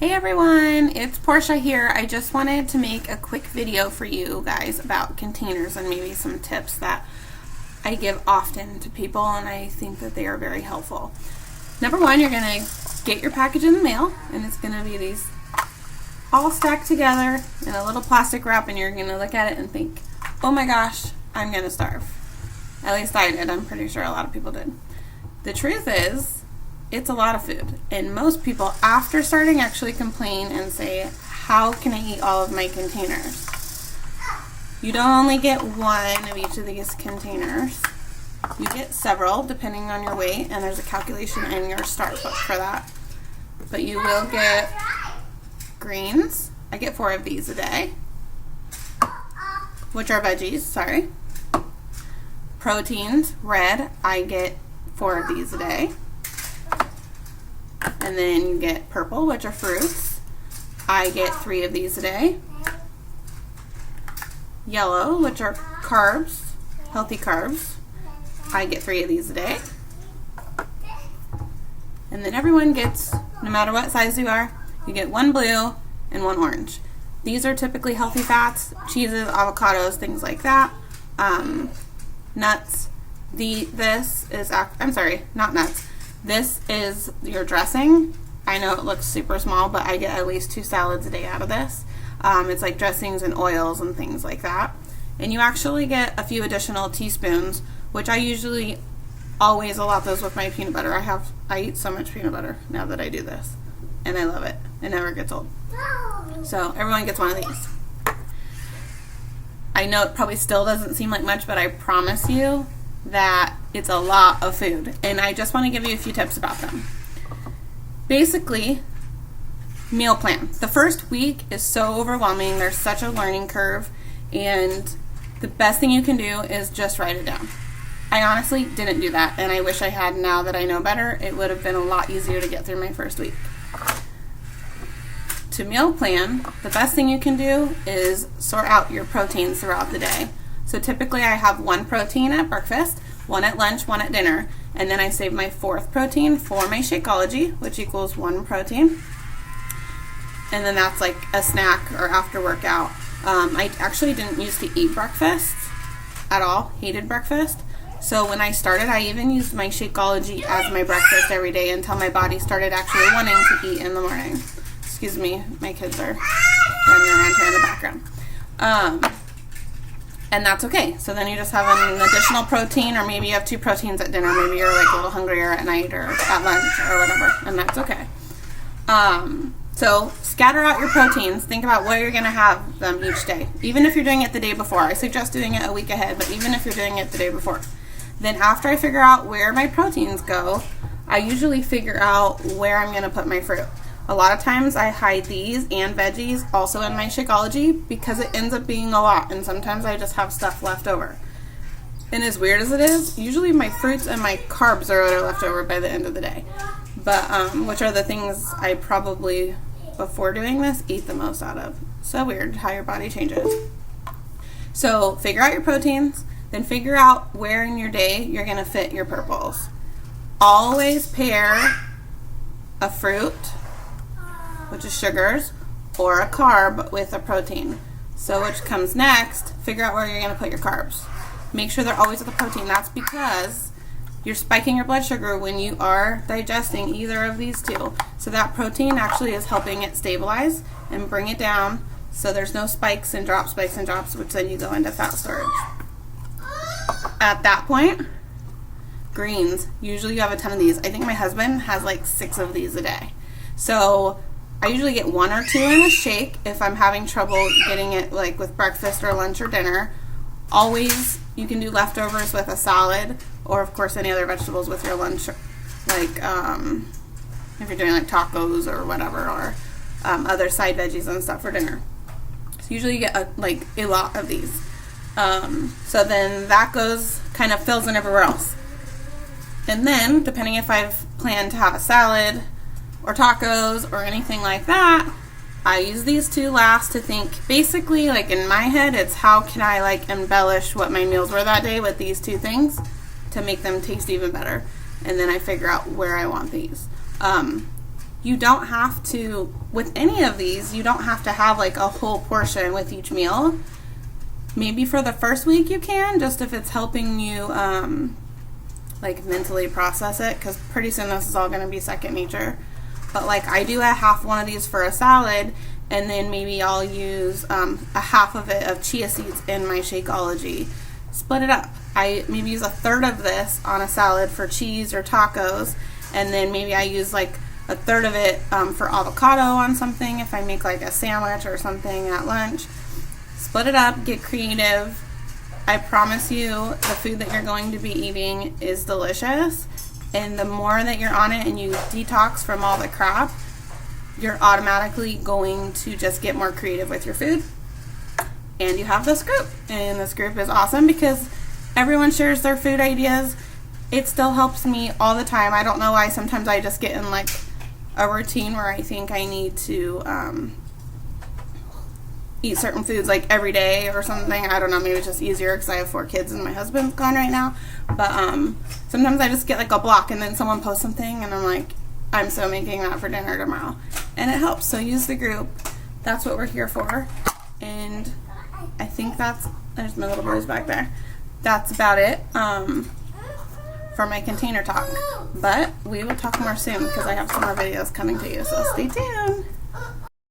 Hey everyone, it's Porsche here. I just wanted to make a quick video for you guys about containers and maybe some tips that I give often to people and I think that they are very helpful. Number one, you're going to get your package in the mail and it's going to be these all stacked together in a little plastic wrap and you're going to look at it and think, oh my gosh, I'm going to starve. At least I did. I'm pretty sure a lot of people did. The truth is, it's a lot of food, and most people after starting actually complain and say, how can I eat all of my containers? You don't only get one of each of these containers, you get several depending on your weight, and there's a calculation in your start book for that. But you will get greens. I get 4 of these a day, which are veggies, sorry. Proteins, red, I get 4 of these a day. And then you get purple, which are fruits. I get 3 of these a day. Yellow, which are carbs, healthy carbs. I get 3 of these a day. And then everyone gets, no matter what size you are, you get 1 blue and 1 orange. These are typically healthy fats, cheeses, avocados, things like that. Nuts. Not nuts. This is your dressing. I know it looks super small, but I get at least 2 salads a day out of this. It's like dressings and oils and things like that. And you actually get a few additional teaspoons, which I usually always allot those with my peanut butter. I eat so much peanut butter now that I do this, and I love it. It never gets old. So everyone gets one of these. I know it probably still doesn't seem like much, but I promise you that it's a lot of food, and I just want to give you a few tips about them. Basically, meal plan. The first week is so overwhelming. There's such a learning curve, and the best thing you can do is just write it down. I honestly didn't do that, and I wish I had. Now that I know better, it would have been a lot easier to get through my first week. To meal plan, the best thing you can do is sort out your proteins throughout the day. So typically I have 1 protein at breakfast, 1 at lunch, 1 at dinner, and then I save my 4th protein for my Shakeology, which equals 1 protein. And then that's like a snack or after workout. I actually didn't used to eat breakfast at all, hated breakfast. So when I started, I even used my Shakeology as my breakfast every day until my body started actually wanting to eat in the morning. Excuse me, my kids are running around here in the background. And that's okay. So then you just have an additional protein, or maybe you have 2 proteins at dinner. Maybe you're like a little hungrier at night or at lunch or whatever, and that's okay. So scatter out your proteins. Think about where you're going to have them each day. Even if you're doing it the day before. I suggest doing it a week ahead, but even if you're doing it the day before. Then after I figure out where my proteins go, I usually figure out where I'm going to put my fruit. A lot of times I hide these and veggies also in my Shakeology because it ends up being a lot, and sometimes I just have stuff left over. And as weird as it is, usually my fruits and my carbs are what are left over by the end of the day. But which are the things I probably, before doing this, eat the most out of. So weird how your body changes. So figure out your proteins, then figure out where in your day you're going to fit your purples. Always pair a fruit, which is sugars, or a carb with a protein. So which comes next, figure out where you're going to put your carbs. Make sure they're always with a protein. That's because you're spiking your blood sugar when you are digesting either of these 2. So that protein actually is helping it stabilize and bring it down so there's no spikes and drops, which then you go into fat storage. At that point, greens. Usually you have a ton of these. I think my husband has like 6 of these a day. So I usually get 1 or 2 in a shake if I'm having trouble getting it like with breakfast or lunch or dinner. Always, you can do leftovers with a salad, or of course any other vegetables with your lunch, like if you're doing like tacos or whatever, or other side veggies and stuff for dinner. So usually you get a lot of these. So then that goes, kind of fills in everywhere else. And then, depending if I've planned to have a salad or tacos or anything like that, I use these 2 last to think. Basically, like in my head, it's how can I like embellish what my meals were that day with these 2 things to make them taste even better. And then I figure out where I want these. You don't have to, with any of these, you don't have to have like a whole portion with each meal. Maybe for the first week you can, just if it's helping you like mentally process it, because pretty soon this is all going to be second nature. But like I do a half one of these for a salad, and then maybe I'll use a half of it of chia seeds in my Shakeology. Split it up. I maybe use a third of this on a salad for cheese or tacos, and then maybe I use like a third of it for avocado on something if I make like a sandwich or something at lunch. Split it up, get creative. I promise you the food that you're going to be eating is delicious, and the more that you're on it and you detox from all the crap, you're automatically going to just get more creative with your food. And you have this group, and this group is awesome because everyone shares their food ideas. It still helps me all the time. I don't know why sometimes I just get in like a routine where I think I need to eat certain foods like every day or something. I don't know, maybe it's just easier because I have 4 kids and my husband's gone right now. But sometimes I just get like a block, and then someone posts something and I'm like, I'm so making that for dinner tomorrow. And it helps. So use the group. That's what we're here for. And I think there's my little boys back there. That's about it for my container talk. But we will talk more soon because I have some more videos coming to you. So stay tuned.